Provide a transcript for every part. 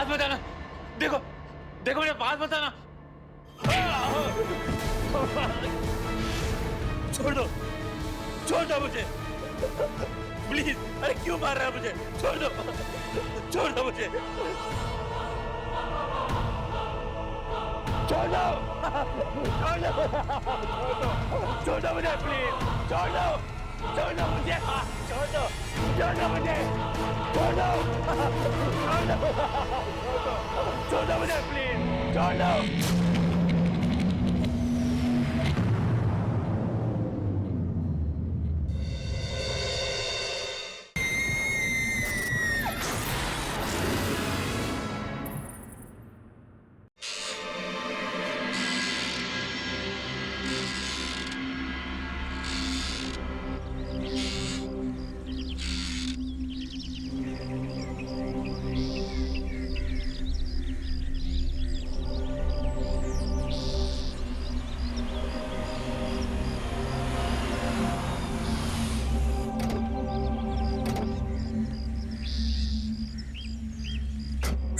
बात बताना। देखो देखो मेरे बात बताना। छोड़ दो मुझे प्लीज। अरे क्यों मार रहा है मुझे? छोड़ दो मुझे। छोड़ दो मुझे प्लीज। छोड़ दो मुझे। छोड़ दो मुझे प्लीज। छोड़ दो।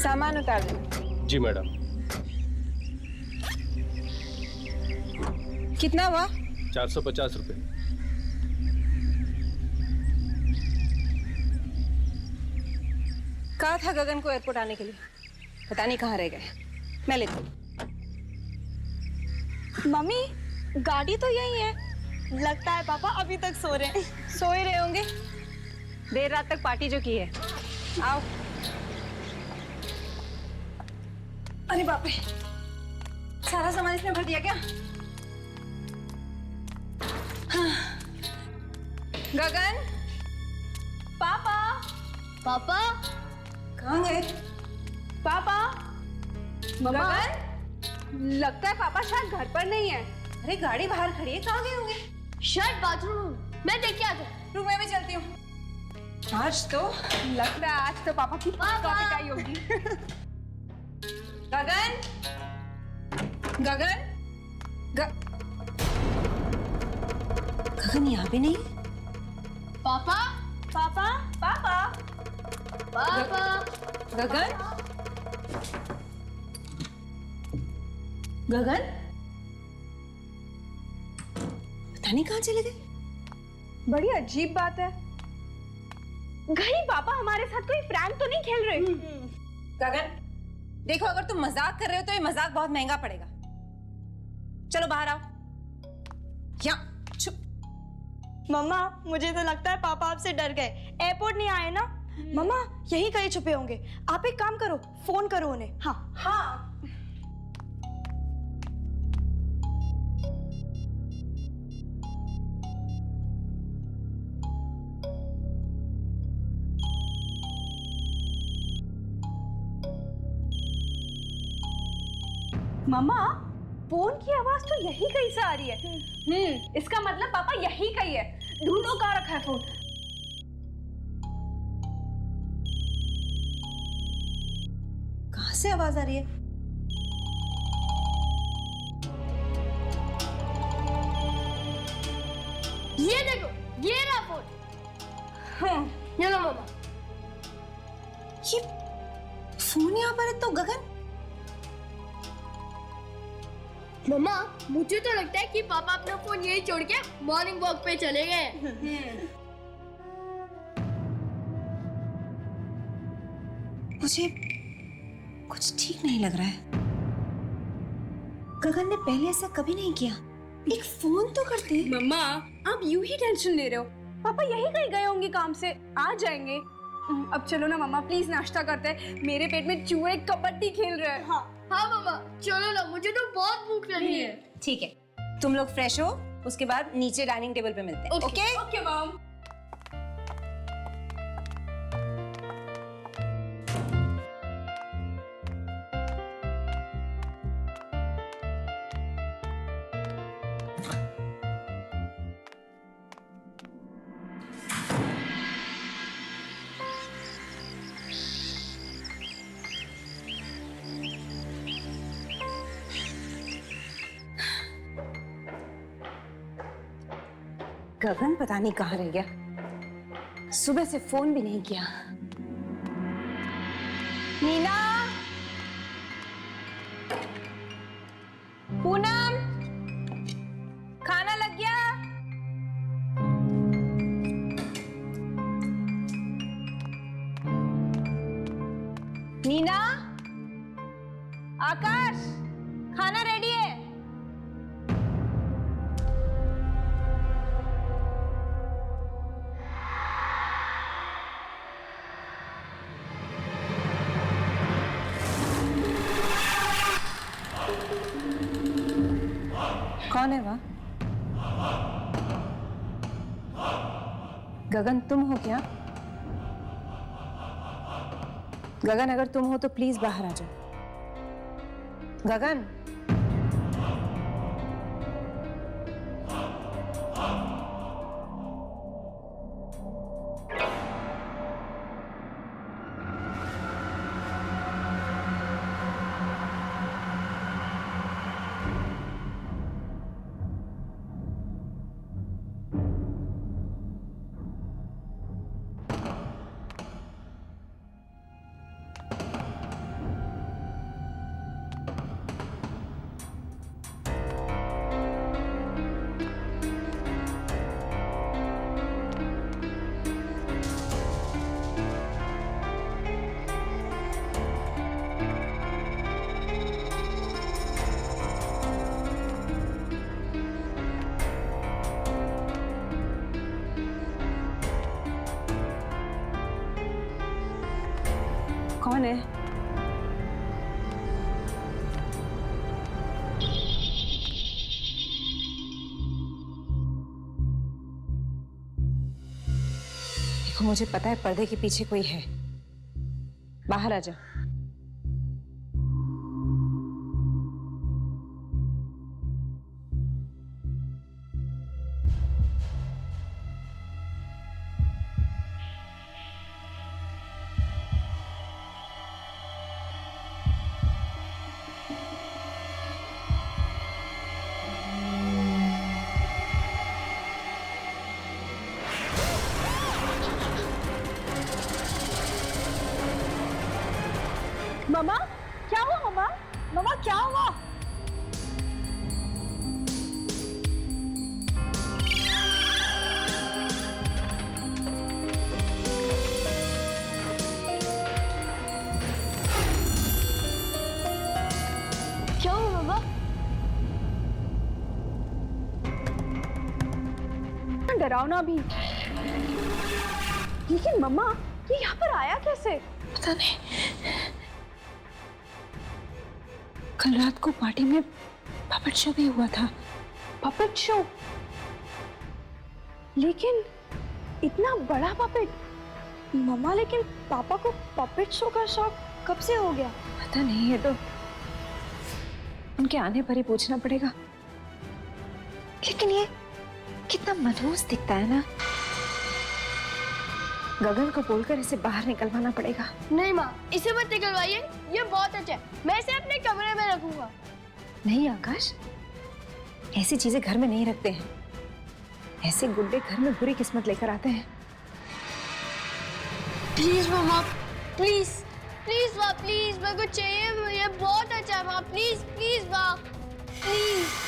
सामान उतार दो। जी मैडम। कितना हुआ? 450 रुपये। कहा था गगन को एयरपोर्ट आने के लिए, पता नहीं कहाँ रह गए। मैं लेती हूँ। मम्मी गाड़ी तो यही है, लगता है पापा अभी तक सो रहे हैं। सो ही रहे होंगे, देर रात तक पार्टी जो की है। आओ। अरे बाप रे, सारा सामान इसमें भर दिया क्या? हाँ। गगन, पापा पापा कहाँ गए? पापा, मम्मा गगन, लगता है पापा शायद घर पर नहीं है। अरे गाड़ी बाहर खड़ी है, कहाँ गए होंगे? शायद बाथरूम, मैं देख के आता हूँ। रुक, मैं भी चलती हूँ। आज तो लगता है आज तो पापा की कॉफी पिटाई होगी। गगन, गगन, गगन यहाँ भी नहीं। पापा पापा पापा, पापा गगन, गगन, पता नहीं कहाँ चले गए। बड़ी अजीब बात है। कहीं पापा हमारे साथ कोई प्रैंक तो नहीं खेल रहे? गगन, देखो अगर तुम मजाक कर रहे हो तो ये मजाक बहुत महंगा पड़ेगा। चलो बाहर आओ। यहाँ चुप। मम्मा मुझे तो लगता है पापा आपसे डर गए, एयरपोर्ट नहीं आए ना। मम्मा यहीं कहीं छुपे होंगे। आप एक काम करो, फोन करो उन्हें। हाँ हाँ। मम्मा फोन की आवाज तो यही कहीं से आ रही है। इसका मतलब पापा यही कहीं है। ढूंढो कहाँ रखा है फोन। कहाँ से आवाज आ रही है? ये देखो, ये रहा फोन। ये लो मम्मा। ये फोन यहाँ पर है तो गगन। मम्मा मुझे तो लगता है कि पापा अपना फोन यही छोड़ के मॉर्निंग वॉक पे चले गए। मुझे कुछ ठीक नहीं लग रहा है। गगन ने पहले ऐसा कभी नहीं किया। एक फोन तो करते। मम्मा आप यूं ही टेंशन ले रहे हो। पापा यही कहीं गए होंगे काम से, आ जाएंगे। अब चलो ना मम्मा, प्लीज नाश्ता करते हैं। मेरे पेट में चूहे कबड्डी खेल रहे हैं। हाँ हाँ मम्मा चलो ना, मुझे तो बहुत भूख लगी है। ठीक है, तुम लोग फ्रेश हो, उसके बाद नीचे डाइनिंग टेबल पे मिलते हैं। Okay okay mom. गगन पता नहीं कहाँ रह गया। सुबह से फोन भी नहीं किया। नीना, पूनम, खाना लग गया? नीना, आकाश, खाना रेडी है? कौन है वह? गगन, तुम हो क्या? गगन, अगर तुम हो तो प्लीज बाहर आ जाओ। गगन, कौन है? देखो, मुझे पता है पर्दे के पीछे कोई है। बाहर आ जाओ। मम्मा, क्या हुआ मम्मा? मम्मा क्या हुआ? क्या हुआ मम्मा? डरावना भी। लेकिन मम्मा, ये यहाँ पर आया कैसे? पता नहीं। कल रात को पार्टी में पपेट शो भी हुआ था। Puppet show? लेकिन इतना बड़ा पपेट? मम्मा, लेकिन पापा को पपेट शो का शौक कब से हो गया? पता नहीं, ये तो उनके आने पर ही पूछना पड़ेगा। लेकिन ये कितना मनहूस दिखता है ना। गगन को बोलकर इसे बाहर निकलवाना पड़ेगा। नहीं माँ, इसे मत निकलवाइए, ये बहुत अच्छा है। मैं इसे अपने कमरे में रखूंगा। नहीं आकाश, ऐसी चीजें घर में नहीं रखते हैं। ऐसे गुड्डे घर में बुरी किस्मत लेकर आते हैं। प्लीज मम्मा, प्लीज प्लीज माँ, प्लीज मेरे को चाहिए, ये बहुत अच्छा है माँ। प्लीज प्लीज माँ, प्लीज।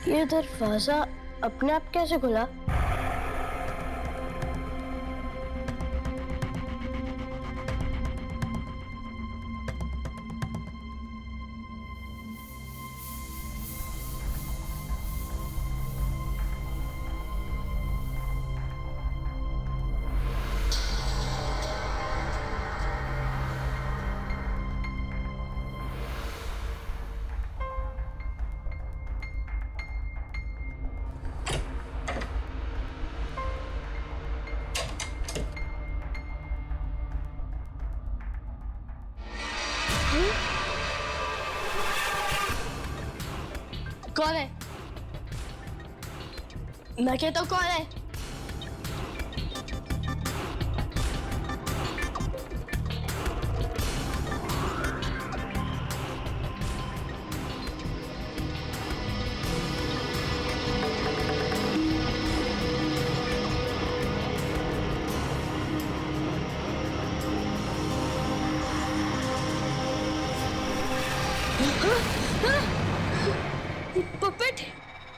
ये दरवाजा अपने आप कैसे खुला? कौन है? मैं कहता हूँ कौन है?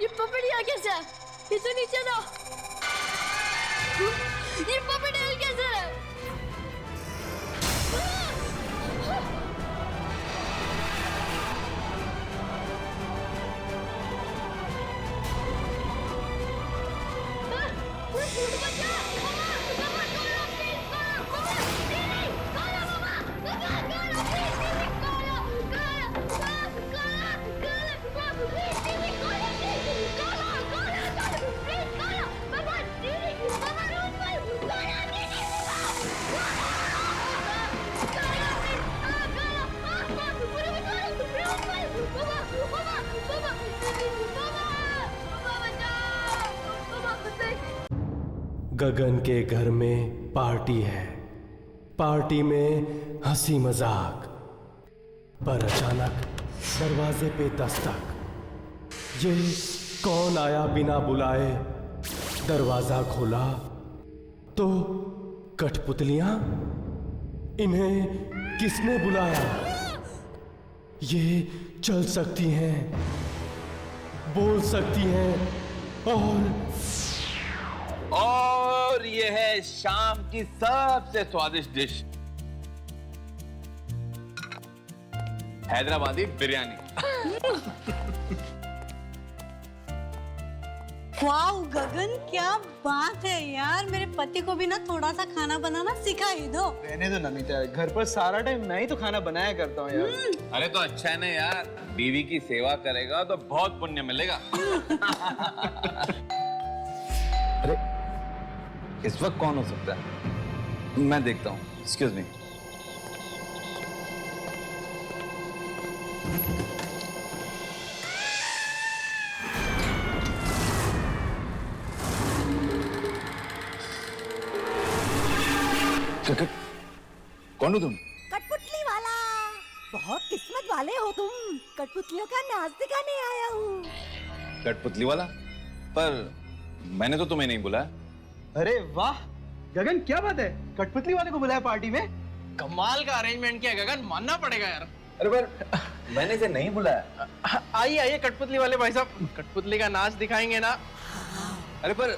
ये पपेट यहाँ कैसे है? ये तो नीचे था। ये पपेट हिल कैसे है? गगन के घर में पार्टी है, पार्टी में हंसी मजाक, पर अचानक दरवाजे पे दस्तक। ये कौन आया बिना बुलाए? दरवाजा खोला तो कठपुतलियां। इन्हें किसने बुलाया? ये चल सकती हैं, बोल सकती हैं और ये है शाम की सबसे स्वादिष्ट डिश, हैदराबादी बिरयानी। वाओ गगन, क्या बात है यार। मेरे पति को भी ना थोड़ा सा खाना बनाना सिखा ही दो। रहने दो नमिता, घर पर सारा टाइम मैं ही तो खाना बनाया करता हूँ यार। अरे तो अच्छा है ना यार, बीवी की सेवा करेगा तो बहुत पुण्य मिलेगा। अरे इस वक्त कौन हो सकता है? मैं देखता हूँ। Excuse me. कौन हो तुम? कठपुतली वाला। बहुत किस्मत वाले हो तुम। कठपुतलियों का नाच दिखाने आया हूँ। कठपुतली वाला? पर मैंने तो तुम्हें नहीं बुलाया। अरे वाह गगन, क्या बात है, कठपुतली वाले को बुलाया पार्टी में? कमाल का अरेंजमेंट किया गगन, मानना पड़ेगा यार। अरे पर मैंने इसे नहीं बुलाया। आइए आइए कठपुतली वाले भाई साहब, कठपुतली का नाच दिखाएंगे ना। अरे पर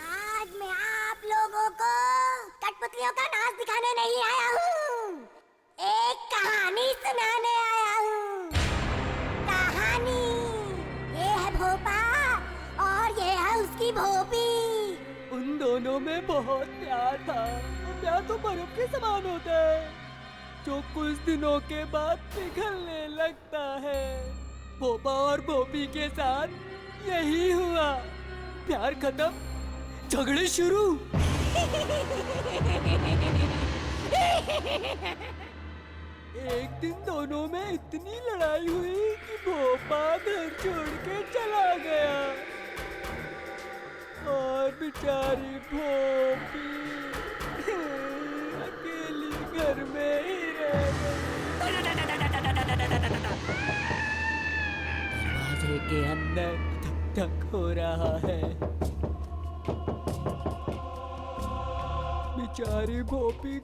आज मैं आप लोगों को कठपुतलियों का नाच दिखाने नहीं आया हूँ, एक कहानी सुनाने आया हूँ। कहानी ये है भोपा और ये है उसकी भोपी। उन दोनों में बहुत प्यार था। प्यार तो बर्फ के समान होता है जो कुछ दिनों के बाद पिघलने लगता है। भोपा और भोपी के साथ यही हुआ। प्यार खत्म, झगड़े शुरू। एक दिन दोनों में इतनी लड़ाई हुई कि भोपा घर छोड़ के चला गया और बेचारी भोपी अकेली घर में ही रह गई। दरवाजे के अंदर धक धक हो रहा है। बेचारी भोपी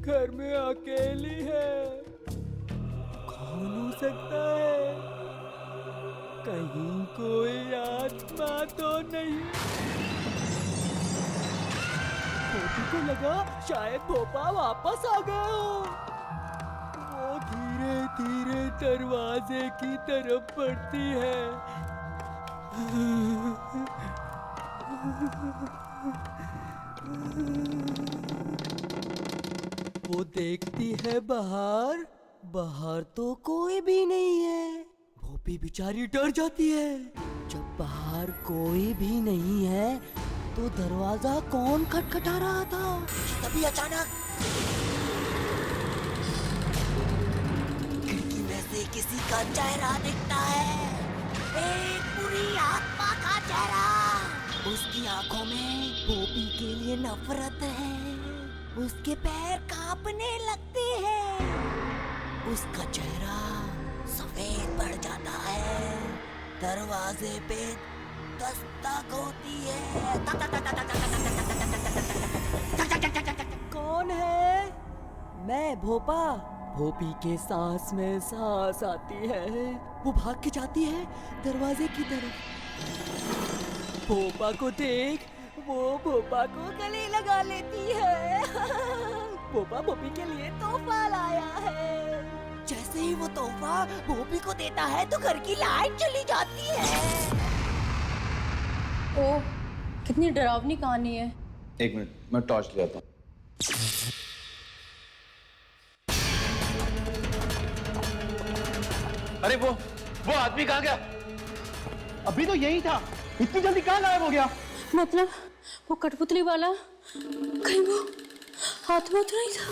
घर में अकेली है। कौन हो सकता है? कहीं कोई आत्मा तो नहीं? भोपी को लगा शायद भोपा वापस आ गया हो। वो धीरे धीरे दरवाजे की तरफ बढ़ती है। वो देखती है बाहर, बाहर तो कोई भी नहीं है। भोपी बेचारी डर जाती है। जब बाहर कोई भी नहीं है तो दरवाजा कौन खटखटा रहा था? तभी अचानक खिड़की में से किसी का चेहरा दिखता है, एक बुरी आत्मा का चेहरा। उसकी आंखों में पोपी के लिए नफरत है, उसके पैर कांपने लगते हैं, उसका चेहरा सफेद पड़ जाता है, दरवाजे पे दस्तक होती है। कौन है? मैं भोपा। भोपी के सांस में सांस आती है, वो भाग के जाती है दरवाजे की तरफ। भोपा को देख वो भोपा को गले लगा लेती है। भोपा भोपी के लिए तोहफा लाया है। जैसे ही वो तोहफा भोपी को देता है तो घर की लाइट चली जाती है। ओह, कितनी डरावनी कहानी है। एक मिनट, मैं टॉर्च ले आता हूँ। अरे वो आदमी कहाँ गया? अभी तो यही था, इतनी जल्दी कहाँ गायब हो गया? मतलब वो कठपुतली वाला कहीं वो हाथ में तो नहीं था?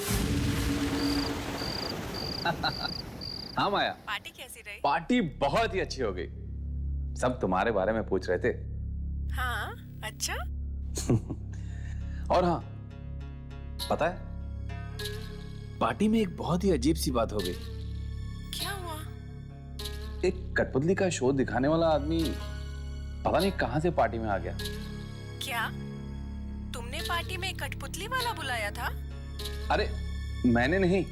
हाँ माया, पार्टी कैसी रही? पार्टी बहुत ही अच्छी हो गई। सब तुम्हारे बारे में पूछ रहे थे। हाँ, अच्छा। और हाँ, पता है पार्टी में एक बहुत ही अजीब सी बात हो गई। क्या हुआ? एक कठपुतली का शो दिखाने वाला आदमी पता नहीं कहां से पार्टी में आ गया। क्या तुमने पार्टी में कठपुतली वाला बुलाया था? अरे मैंने नहीं,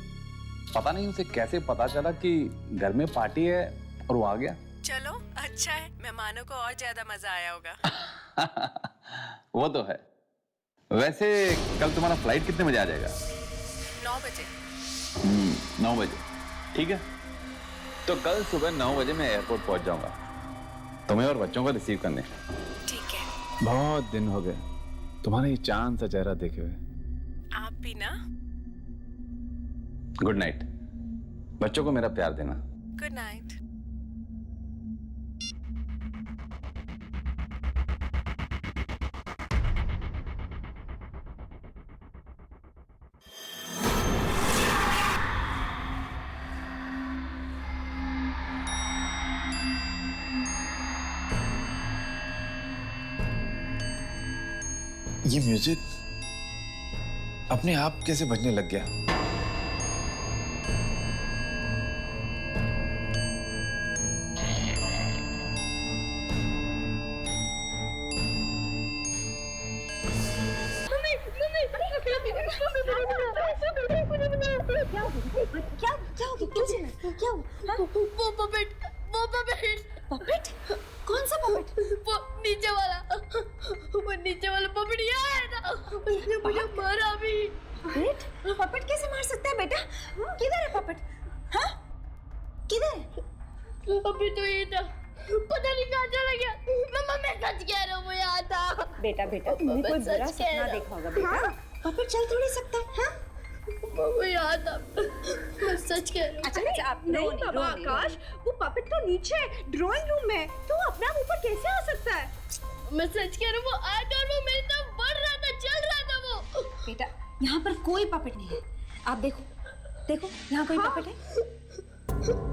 पता नहीं उसे कैसे पता चला कि घर में पार्टी है और वो आ गया। चलो अच्छा है, मेहमानों को और ज्यादा मजा आया होगा। वो तो है। वैसे कल तुम्हारा फ्लाइट कितने बजे आ जाएगा? 9 बजे। 9 बजे, ठीक है। तो कल सुबह 9 बजे मैं एयरपोर्ट पहुंच जाऊंगा तुम्हें और बच्चों को रिसीव करने। ठीक है। बहुत दिन हो गए तुम्हारा ये चांद सा चेहरा देखे हुए। आप भी ना। Good night. बच्चों को मेरा प्यार देना। Good night. ये म्यूजिक अपने आप कैसे बजने लग गया? वो पपेट कौन सा पपेट? वो नीचे वाला पपेट यहाँ आया था, उसने मुझे मारा भी। पपेट कैसे मार सकता है बेटा? किधर है पपेट? हाँ, किधर है? अभी तो ये था, पता नहीं कहाँ चला गया। मम्मा मैं सच कह रहा हूँ, वो यहाँ था। बेटा तुमने कोई बुरा सपना देखा होगा बेटा। पपेट चल थोड़ी सकता है। हाँ? वो यहाँ था, मैं सच कह रहा हूँ। अच्छा आप नहीं बाबा आकाश, वो पपेट तो नीचे ड्राइंग रूम में, तो अपने आप ऊपर कैसे आ सकता है? मैं सच कह रहा हूँ, वो आया था और वो मेरी तरफ बढ़ रहा था, चल रहा था वो। बेटा यहाँ पर कोई पपेट नहीं है। आप देखो यहाँ कोई पपेट है?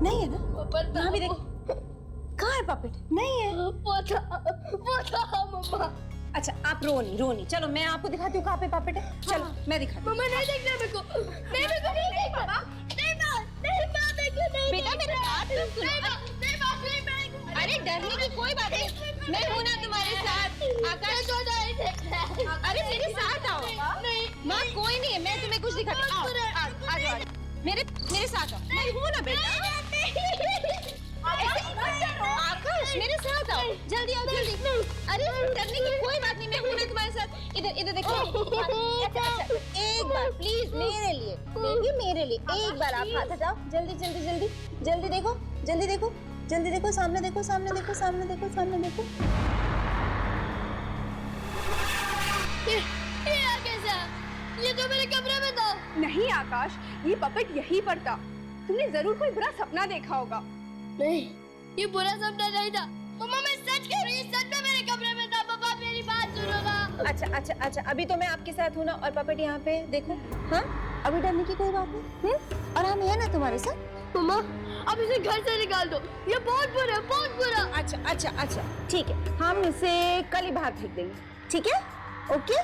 नहीं है ना? यहाँ भी देखो, कहाँ है पपेट? नहीं है। वो था मम्मा। अच्छा आप रो नहीं। चलो मैं आपको दिखाती हूँ कहाँ पे पपेट है। चलो मैं दिखाती हूँ। मम्मा नहीं देखना मेरे को, नहीं देखना। बेटा मेरे साथ तो सुनो। अरे डरने की कोई बात नहीं, मैं हूँ ना तुम्हारे साथ। आकाश अरे मेरे साथ आओ। नहीं माँ कोई नहीं है, मैं तुम्हें कुछ दिखाती हूँ। आ जाओ मेरे साथ आओ। मैं हूँ ना बेटा। आकाश मेरे साथ आओ, जल्दी आओ जल्दी। अरे डरने की कोई बात नहीं, मैं हूँ ना तुम्हारे साथ। इधर देखो। अच्छा एक बार प्लीज मेरे लिए बेबी, मेरे लिए एक बार आप हाथ हटाओ। जल्दी देखो, सामने देखो। ये आ कैसा? ये तो मेरे कमरे में था। नहीं आकाश, ये पपेट यहीं पर था। तुमने जरूर कोई बुरा सपना देखा होगा। नहीं, ये बुरा सपना नहीं था। मम्मा मैं सच कह रही हूँ, सच में मेरे कमरे में था। पापा मेरी बात सुनो ना। अच्छा अभी तो मैं आपके साथ हूँ ना, और पपेट यहाँ पे देखो। हाँ, अभी डरने की कोई बात नहीं। और हम है ना तुम्हारे साथ। मम्मा अब इसे घर से निकाल दो, ये बहुत बुरा है, बहुत बुरा। अच्छा ठीक है, हम इसे कल ही बाहर फेंक देंगे, ठीक है? ओके।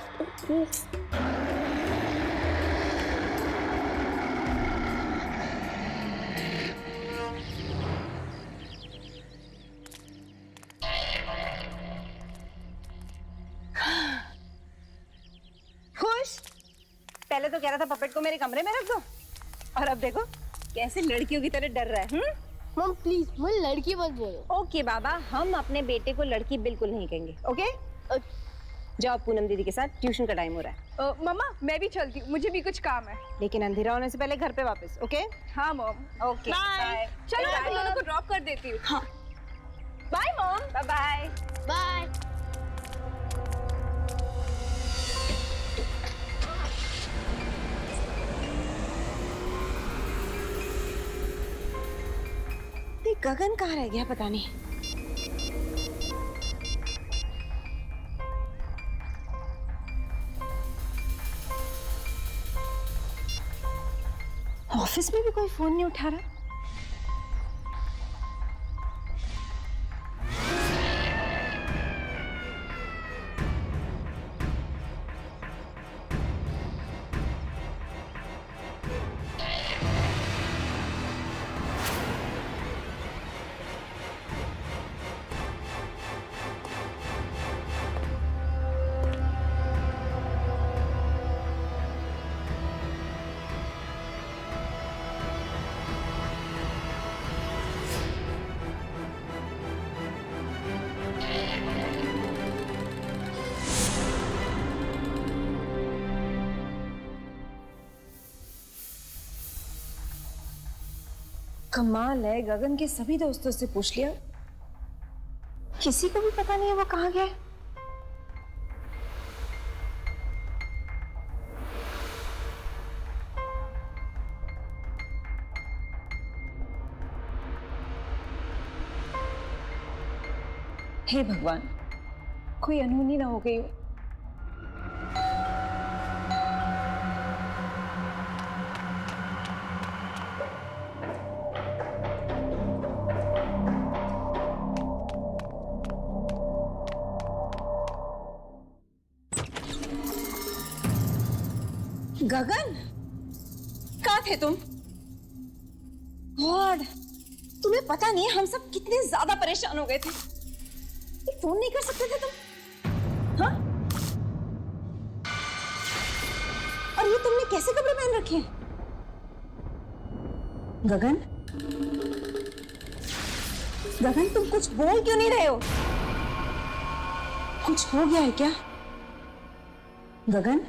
खुश? पहले तो कह रहा था पपेट को मेरे कमरे में रख दो, और अब देखो कैसे लड़कियों की तरह डर रहा है। मम प्लीज मुझे लड़की मत बोलो। ओके बाबा, हम अपने बेटे को लड़की बिल्कुल नहीं कहेंगे। ओके? जाओ, पूनम दीदी के साथ ट्यूशन का टाइम हो रहा है। मम्मा मैं भी चलती हूँ, मुझे भी कुछ काम है। लेकिन अंधेरा होने से पहले घर पे वापस। ओके? हाँ मॉम। Okay bye. चलो मैं तुम दोनों को ड्रॉप कर देती हूँ। हाँ bye mom. Bye bye. Bye. Gagan कहाँ रह गया पता नहीं। ऑफिस में भी कोई फोन नहीं उठा रहा। कमाल है, गगन के सभी दोस्तों से पूछ लिया, किसी को भी पता नहीं है वो कहाँ गया। हे भगवान, कोई अनहोनी ना हो गई हो। गगन, कहाँ थे तुम? गॉड, तुम्हें पता नहीं हम सब कितने ज्यादा परेशान हो गए थे। फोन नहीं कर सकते थे तुम? हाँ? और ये तुमने कैसे कपड़े पहन रखे हैं? गगन, गगन तुम कुछ बोल क्यों नहीं रहे हो? कुछ हो गया है क्या? गगन?